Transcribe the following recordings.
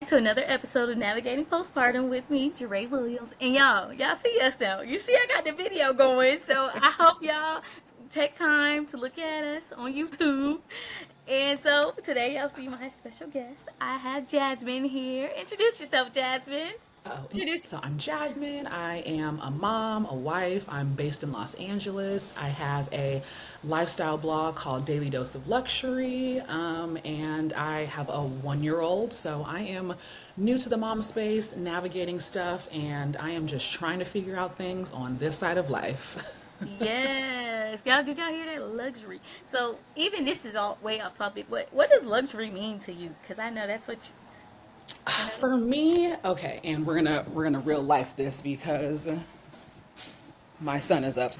To another episode of Navigating Postpartum with me, Jaree Williams. And y'all see us now. You see I got the video going. So I hope y'all take time to look at us on YouTube. And so today y'all see my special guest. I have Jazmyn here. Introduce yourself, Jazmyn. Introduce. So I'm Jazmyn. I am a mom, a wife. I'm based in Los Angeles. I have a lifestyle blog called Daily Dose of Luxury, and I have a 1-year-old. So I am new to the mom space, navigating stuff, and I am just trying to figure out things on this side of life. Yes. Y'all, did y'all hear that? Luxury. So even this is all way off topic, but what does luxury mean to you? Because I know that's what you know. For me, okay, and we're gonna real life this because my son is up.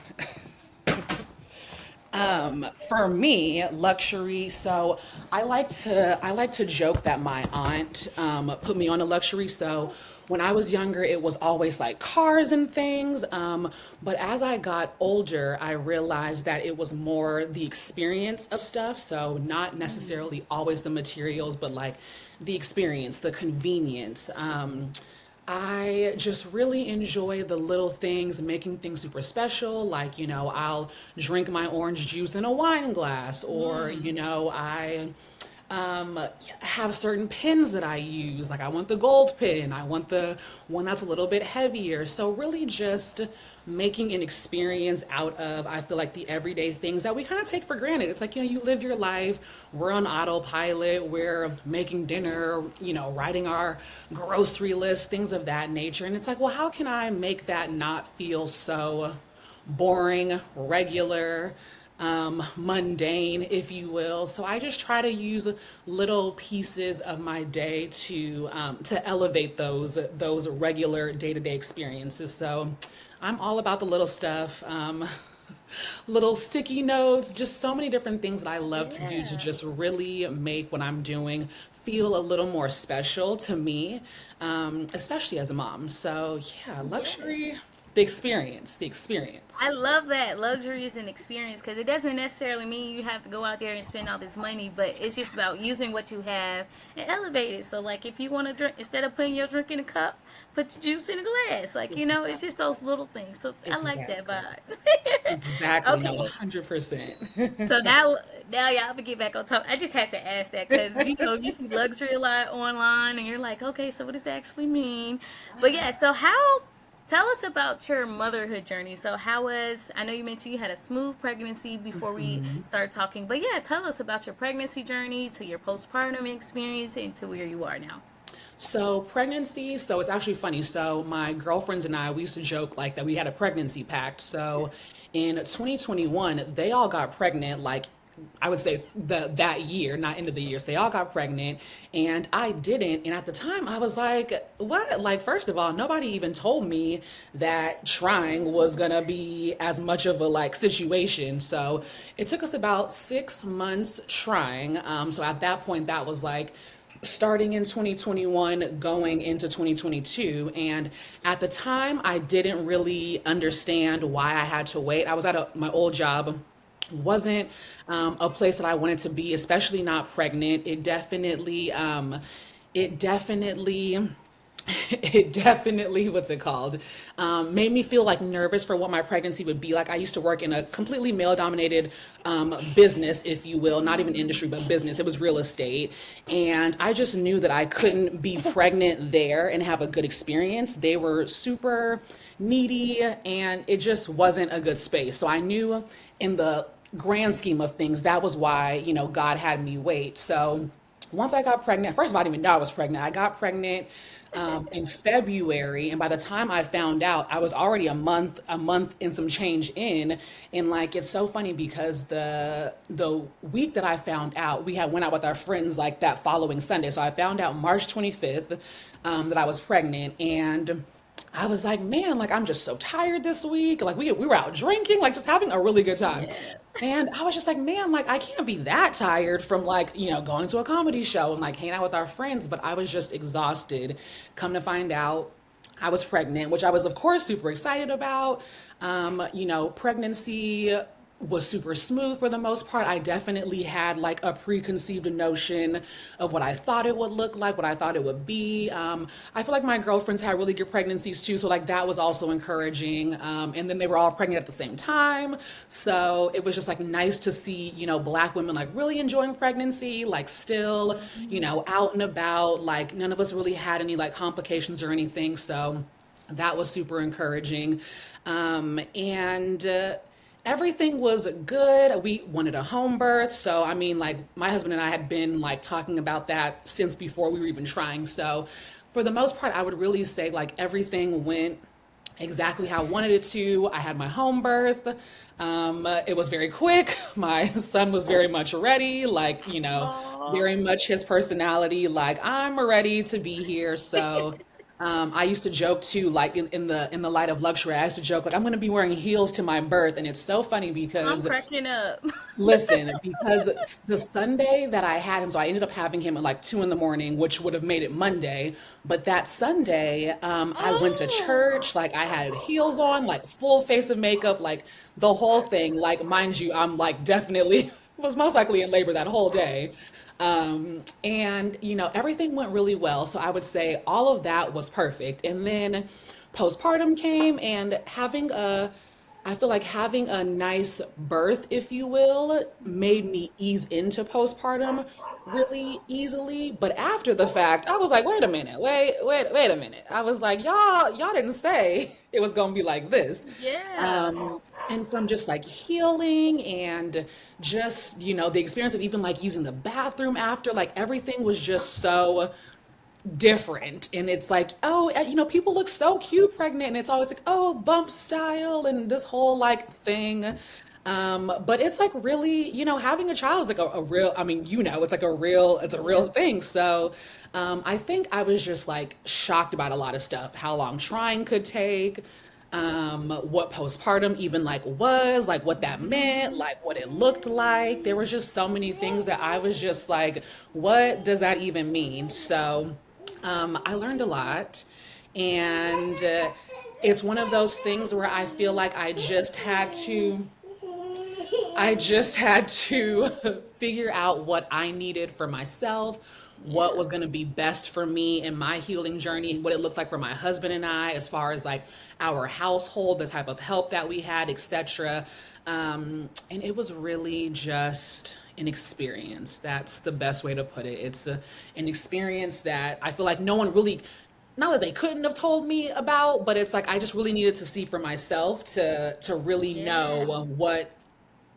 For me, luxury. So I like to joke that my aunt put me on a luxury. So when I was younger, it was always like cars and things. But as I got older, I realized that it was more the experience of stuff. So not necessarily always the materials, but like the experience, the convenience. I just really enjoy the little things, making things super special. Like, I'll drink my orange juice in a wine glass, or, I um, have certain pens that I use. Like, I want the gold pen, I want the one that's a little bit heavier. So, really, just making an experience out of, I feel like, the everyday things that we kind of take for granted. It's like, you live your life, we're on autopilot, we're making dinner, writing our grocery list, things of that nature. And it's like, well, how can I make that not feel so boring, regular, mundane, if you will? So I just try to use little pieces of my day to elevate those regular day to day experiences. So I'm all about the little stuff. Little sticky notes, just so many different things that I love to do to Yeah. just really make what I'm doing feel a little more special to me, especially as a mom. So yeah, Yes. luxury, the experience. I love that luxury is an experience because it doesn't necessarily mean you have to go out there and spend all this money, but it's just about using what you have and elevate it. So, like, if you want to drink, instead of putting your drink in a cup, put the juice in a glass. Like, it's just those little things. So, I like that Exactly. vibe. Exactly. No, Okay. 100%. So now y'all can get back on top. I just had to ask that because you see luxury a lot online, and you're like, okay, so what does that actually mean? But yeah, so how? Tell us about your motherhood journey. So how was? I know you mentioned you had a smooth pregnancy before we started talking, but yeah, tell us about your pregnancy journey to your postpartum experience and to where you are now. So pregnancy, so it's actually funny. So my girlfriends and I, we used to joke like that we had a pregnancy pact. So in 2021, they all got pregnant like I would say that year, not end of the year. So they all got pregnant and I didn't. And at the time I was like, what? Like, first of all, nobody even told me that trying was gonna be as much of a like situation. So it took us about 6 months trying. So at that point, that was like starting in 2021 going into 2022, and at the time I didn't really understand why I had to wait. I was at my old job, wasn't a place that I wanted to be, especially not pregnant. It definitely it definitely, what's it called, made me feel like nervous for what my pregnancy would be like. I used to work in a completely male dominated business, if you will, not even industry but business. It was real estate, and I just knew that I couldn't be pregnant there and have a good experience. They were super needy and it just wasn't a good space. So I knew, in the grand scheme of things, that was why God had me wait. So once I got pregnant, first of all, I didn't even know I was pregnant. I got pregnant in February, and by the time I found out, I was already a month and some change in. And like, it's so funny because the week that I found out, we had went out with our friends like that following Sunday. So I found out March 25th that I was pregnant, and I was like, man, like I'm just so tired this week. Like we were out drinking, like just having a really good time. Yeah. And I was just like, man, like I can't be that tired from like, going to a comedy show and like hanging out with our friends. But I was just exhausted. Come to find out, I was pregnant, which I was, of course, super excited about. Pregnancy was super smooth for the most part. I definitely had like a preconceived notion of what I thought it would look like, what I thought it would be. I feel like my girlfriends had really good pregnancies too, so like that was also encouraging. And then they were all pregnant at the same time, so it was just like nice to see, Black women like really enjoying pregnancy, like still, out and about. Like none of us really had any like complications or anything, so that was super encouraging. And everything was good. We wanted a home birth. So, I mean, like, my husband and I had been like talking about that since before we were even trying. So, for the most part, I would really say like everything went exactly how I wanted it to. I had my home birth. It was very quick. My son was very much ready, like, Oh, very much his personality, like, I'm ready to be here. So, I used to joke too, like in the light of luxury, I used to joke like I'm gonna be wearing heels to my birth, and it's so funny I'm because cracking up. listen, because the Sunday that I had him, so I ended up having him at like 2 in the morning, which would have made it Monday. But that Sunday, I went to church, like I had heels on, like full face of makeup, like the whole thing. Like mind you, I'm like definitely was most likely in labor that whole day. And everything went really well. So I would say all of that was perfect. And then postpartum came, and I feel like having a nice birth, if you will, made me ease into postpartum really easily. But after the fact, I was like, wait a minute, wait a minute. I was like, y'all didn't say it was gonna be like this. Yeah. And from just like healing and just, the experience of even like using the bathroom after, like everything was just so different. And it's like, oh, people look so cute pregnant, and it's always like, oh, bump style and this whole like thing. But it's like really, having a child is like a real, I mean, it's like it's a real thing. So I think I was just like shocked about a lot of stuff, how long trying could take, what postpartum even like was, like what that meant, like what it looked like. There was just so many things that I was just like, what does that even mean? So I learned a lot, and it's one of those things where I feel like I just had to figure out what I needed for myself, what Yeah. was going to be best for me in my healing journey, what it looked like for my husband and I, as far as like our household, the type of help that we had, etc. And it was really just an experience. That's the best way to put it. An experience that I feel like no one really, not that they couldn't have told me about, but it's like I just really needed to see for myself to really know Yeah.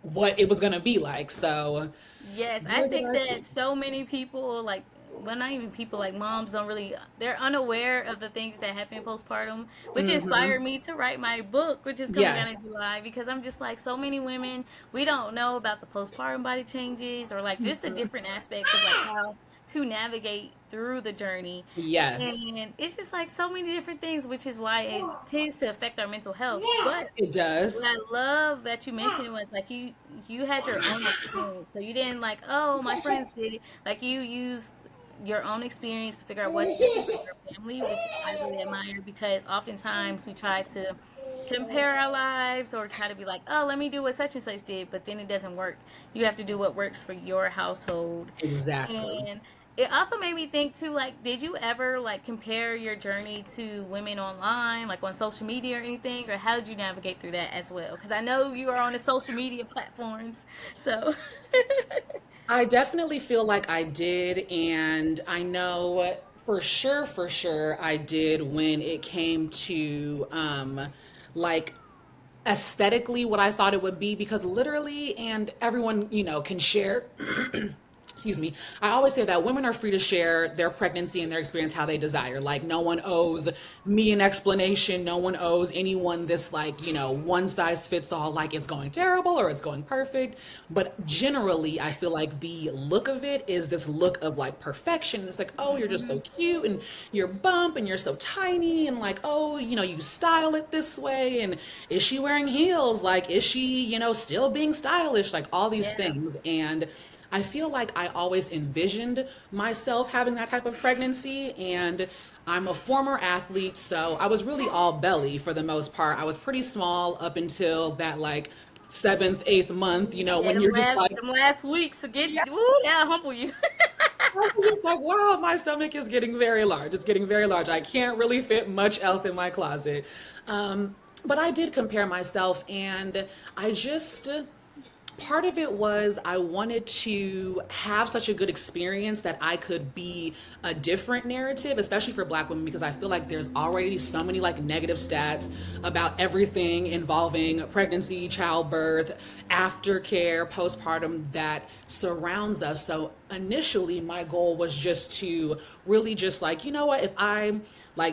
what it was gonna be like. So Yes, I boy, did think I see. that so many people, like, well, not even people, like moms, don't really, they're unaware of the things that happen postpartum, which Hmm. inspired me to write my book, which is coming out Yes. in July, because I'm just like, so many women, we don't know about the postpartum body changes or like just the different aspects of like how to navigate through the journey. Yes, And it's just like so many different things, which is why it tends to affect our mental health. But it what does. I love that you mentioned was like you had your own experience. So you didn't like, oh, my friends did it. Like you used your own experience to figure out what's different for your family, which I really admire because oftentimes we try to compare our lives or try to be like, oh, let me do what such and such did, but then it doesn't work. You have to do what works for your household. Exactly. And it also made me think too, like, did you ever like compare your journey to women online, like on social media or anything, or how did you navigate through that as well? Because I know you are on the social media platforms, so I definitely feel like I did, and I know for sure, I did when it came to like aesthetically what I thought it would be, because literally, and everyone, can share. Excuse me. I always say that women are free to share their pregnancy and their experience how they desire. Like no one owes me an explanation. No one owes anyone this like, one size fits all, like it's going terrible or it's going perfect. But generally, I feel like the look of it is this look of like perfection. It's like, oh, you're just so cute, and you're bump, and you're so tiny, and like, oh, you style it this way, and is she wearing heels? Like, is she, still being stylish? Like all these yeah, things. And I feel like I always envisioned myself having that type of pregnancy, and I'm a former athlete, so I was really all belly for the most part. I was pretty small up until that like seventh, eighth month, Yeah, when you're just like, them last weeks to get yeah, you. Ooh, that'll humble you. I was just like, wow, my stomach is getting very large. It's getting very large. I can't really fit much else in my closet. But I did compare myself, and I just, part of it was I wanted to have such a good experience that I could be a different narrative, especially for Black women, because I feel like there's already so many like negative stats about everything involving pregnancy, childbirth, aftercare, postpartum that surrounds us. So initially, my goal was just to really just like, you know what,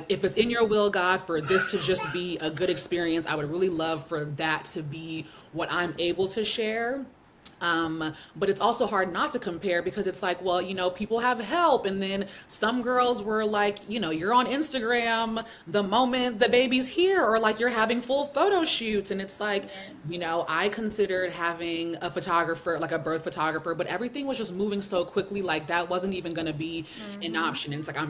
if it's in your will, God, for this to just be a good experience, I would really love for that to be what I'm able to share. But it's also hard not to compare because it's like, well, people have help. And then some girls were like, you're on Instagram the moment the baby's here, or like you're having full photo shoots. And it's like, I considered having a photographer, like a birth photographer, but everything was just moving so quickly. Like that wasn't even going to be an option. And it's like,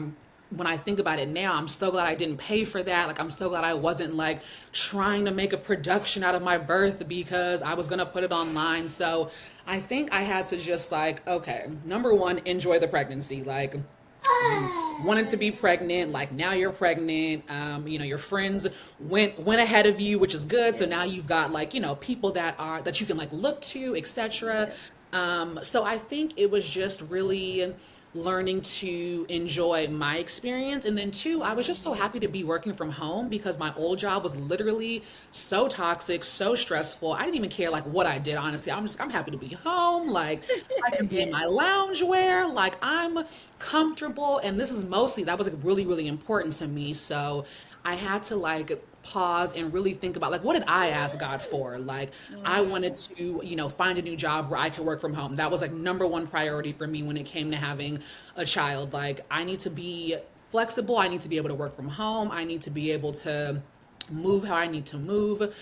when I think about it now, I'm so glad I didn't pay for that. Like, I'm so glad I wasn't like trying to make a production out of my birth because I was going to put it online. So I think I had to just like, okay, number one, enjoy the pregnancy. Like, you wanted to be pregnant, like now you're pregnant. Your friends went ahead of you, which is good. So now you've got like, people that you can like look to, etc. So I think it was just really learning to enjoy my experience. And then two, I was just so happy to be working from home because my old job was literally so toxic, so stressful. I didn't even care like what I did, honestly. I'm happy to be home. Like I can be in my loungewear, like I'm comfortable. And that was like really, really important to me. So I had to like pause and really think about like what did I ask God for? Like I wanted to, find a new job where I could work from home. That was like number one priority for me when it came to having a child. Like I need to be flexible. I need to be able to work from home. I need to be able to move how I need to move.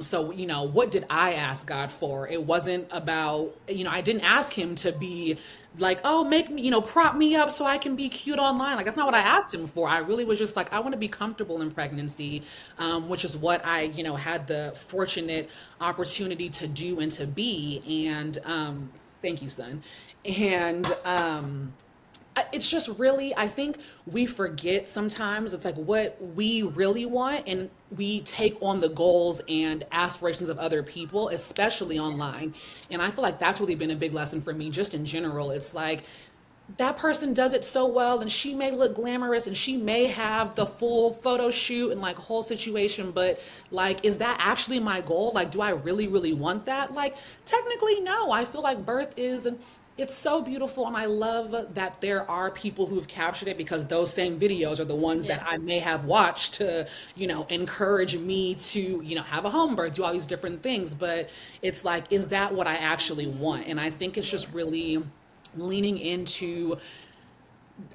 So, what did I ask God for? It wasn't about, I didn't ask him to be like, oh, make me, prop me up so I can be cute online. Like, that's not what I asked him for. I really was just like, I want to be comfortable in pregnancy, which is what I, had the fortunate opportunity to do and to be. And thank you, son. And, it's just really, I think we forget sometimes it's like what we really want, and we take on the goals and aspirations of other people, especially online. And I feel like that's really been a big lesson for me just in general. It's like that person does it so well and she may look glamorous and she may have the full photo shoot and like whole situation, but like is that actually my goal? Like do I really really want that? Like technically no. I feel like birth is, it's so beautiful, and I love that there are people who've captured it because those same videos are the ones that I may have watched to, encourage me to, have a home birth, do all these different things. But it's like, is that what I actually want? And I think it's just really leaning into,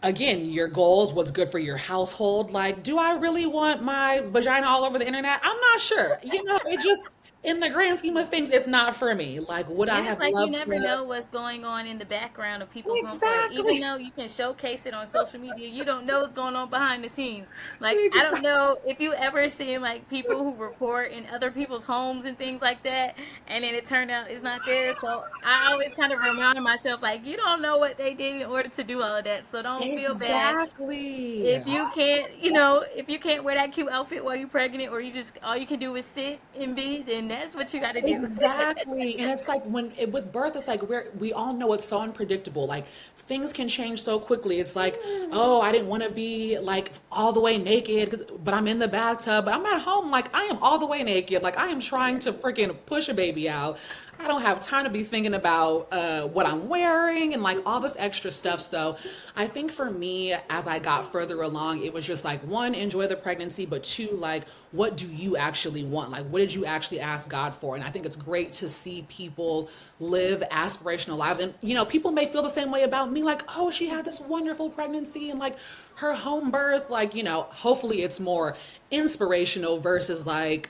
again, your goals, what's good for your household. Like, do I really want my vagina all over the internet? I'm not sure. It just, in the grand scheme of things, it's not for me. Like, would I And it's have like you loved never to? know what's going on in the background of people's home life. Even Exactly. though you can showcase it on social media, you don't know what's going on behind the scenes. Like, I don't Exactly. know if you ever seen like people who report in other people's homes and things like that, and then it turned out it's not there. So I always kind of remind myself, like, you don't know what they did in order to do all of that. So don't feel bad Exactly. if you can't, if you can't wear that cute outfit while you're pregnant, or you just all you can do is sit and be, then that's what you got to do. Exactly. And it's like with birth, it's like we all know it's so unpredictable. Like things can change so quickly. It's like, oh, I didn't want to be like all the way naked, but I'm in the bathtub, but I'm at home. Like I am all the way naked. Like I am trying to freaking push a baby out. I don't have time to be thinking about what I'm wearing and like all this extra stuff. So I think for me, as I got further along, it was just like one, enjoy the pregnancy, but two, like, what do you actually want? Like, what did you actually ask God for? And I think it's great to see people live aspirational lives. And, people may feel the same way about me, like, oh, she had this wonderful pregnancy and like her home birth, like, hopefully it's more inspirational versus like,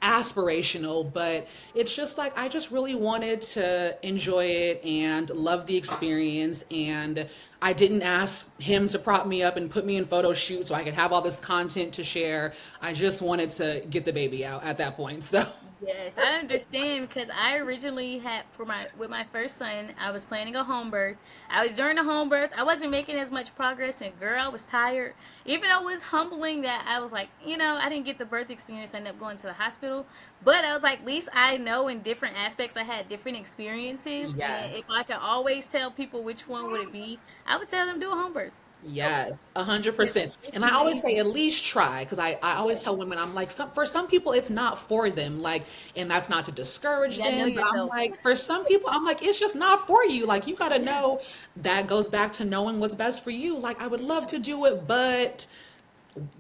aspirational. But it's just like I just really wanted to enjoy it and love the experience, and I didn't ask him to prop me up and put me in photo shoots so I could have all this content to share. I just wanted to get the baby out at that point. So Yes, I understand because I originally had for my with my first son, I was planning a home birth. I was during the home birth, I wasn't making as much progress, and girl, I was tired. Even though it was humbling that I was like, I didn't get the birth experience. I ended up going to the hospital, but I was like, at least I know in different aspects I had different experiences, and if I yes. could always tell people which one would it be, I would tell them do a home birth. Yes, It's, 100%. it's And I always say amazing. at least try because I always Yes, tell women, I'm like, for some people it's not for them. Like, and that's not to you discourage gotta know them, but I'm yourself. like, for some people, I'm like, it's just not for you. Like, you got to know that goes back to knowing what's best for you. Like, I would love to do it, but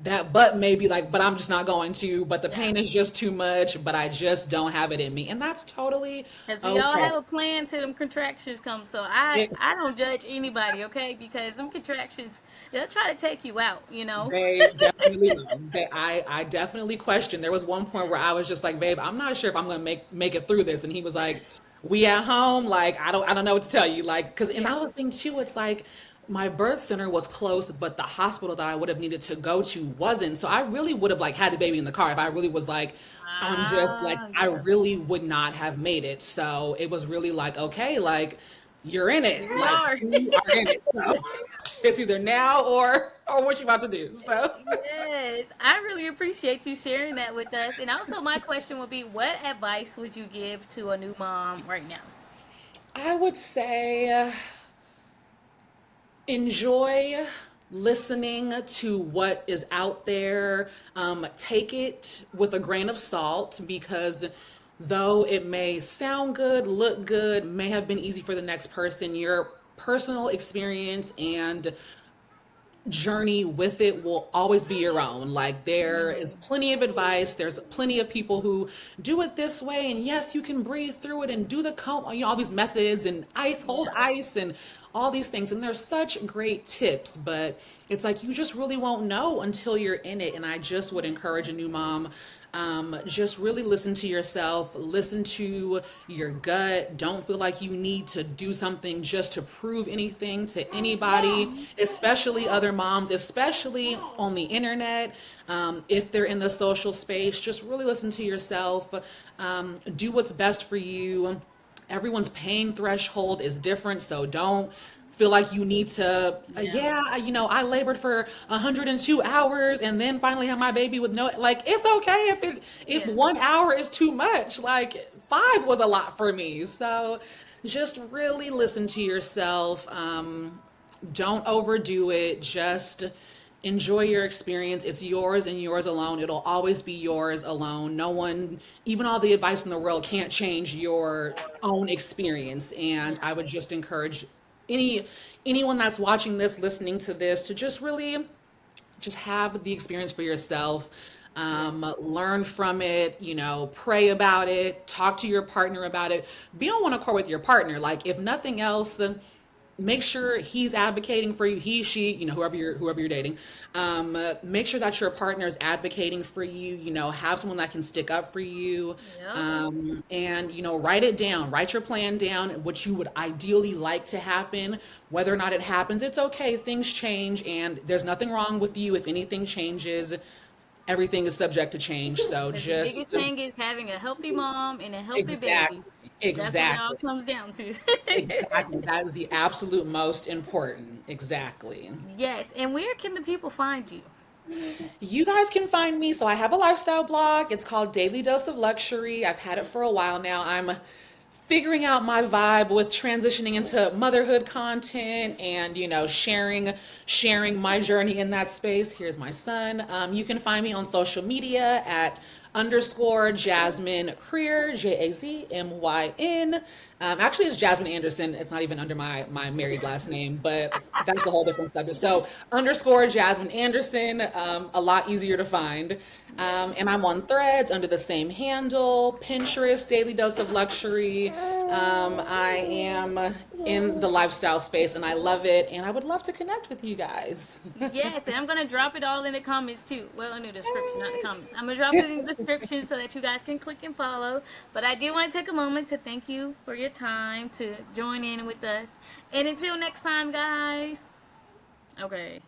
that but maybe like, but I'm just not going to, but the Yeah. pain is just too much, but I just don't have it in me. And that's totally Because we all okay. have a plan till them contractions come. So I don't judge anybody, okay? Because them contractions, they'll try to take you out. They definitely will. I definitely question. There was one point where I was just like, babe, I'm not sure if I'm gonna make it through this. And he was like, we at home, like I don't know what to tell you. Like, cause and Yeah. that was the thing too, it's like my birth center was close, but the hospital that I would have needed to go to wasn't. So I really would have like had the baby in the car if I really was like, I'm just like, I Yeah. really would not have made it. So it was really like, okay, like you're in Here it. we Like are. you are in it. So it's either now or what you about to do. So Yes. I really appreciate you sharing that with us. And also, my question would be what advice would you give to a new mom right now? I would say enjoy listening to what is out there. Take it with a grain of salt because though it may sound good, look good, may have been easy for the next person, your personal experience and journey with it will always be your own. Like there is Mhm. plenty of advice. There's plenty of people who do it this way, and yes, you can breathe through it and do the all these methods and hold Yeah. ice and all these things. And there's such great tips, but it's like you just really won't know until you're in it. And I just would encourage a new mom. Just really listen to yourself, listen to your gut. Don't feel like you need to do something just to prove anything to anybody, especially other moms, especially on the internet. If they're in the social space, just really listen to yourself. Do what's best for you. Everyone's pain threshold is different, so don't feel like you need to Yeah. yeah, I labored for 102 hours and then finally had my baby with no, like it's okay if Yeah. 1 hour is too much. Like 5 was a lot for me. So just really listen to yourself. Don't overdo it. Just enjoy your experience. It's yours and yours alone. It'll always be yours alone. No one, even all the advice in the world, can't change your own experience. And I would just encourage any anyone that's watching this, listening to this, to just really just have the experience for yourself. Yeah. Learn from it, pray about it, talk to your partner about it, be on one accord with your partner. Like if nothing else, make sure he's advocating for you, he, she, whoever you're dating. Make sure that your partner is advocating for you, have someone that can stick up for you. Yep. And write it down, write your plan down, what you would ideally like to happen. Whether or not it happens, it's okay, things change, and there's nothing wrong with you if anything changes. Everything is subject to change, so Because the biggest just thing is having a healthy mom and a healthy baby. exactly, That's what it all exactly, comes down to. exactly, that is the absolute most important. Exactly. Yes. And where can the people find you? You guys can find me. So I have a lifestyle blog. It's called Daily Dose of Luxury. I've had it for a while now. I'm figuring out my vibe with transitioning into motherhood content and sharing my journey in that space. Here's my son. You can find me on social media at underscore Jazmyn Creer, Jazmyn. Actually, it's Jazmyn Anderson. It's not even under my married last name, but that's a whole different subject. So underscore Jazmyn Anderson, a lot easier to find. Yes. And I'm on Threads under the same handle, Pinterest, Daily Dose of Luxury. I am in the lifestyle space and I love it. And I would love to connect with you guys. Yes, and I'm gonna drop it all in the comments too. Well, in the description, not the Thanks. comments. I'm gonna drop it in the description so that you guys can click and follow. But I do want to take a moment to thank you for your time to join in with us. And until next time, guys. Okay.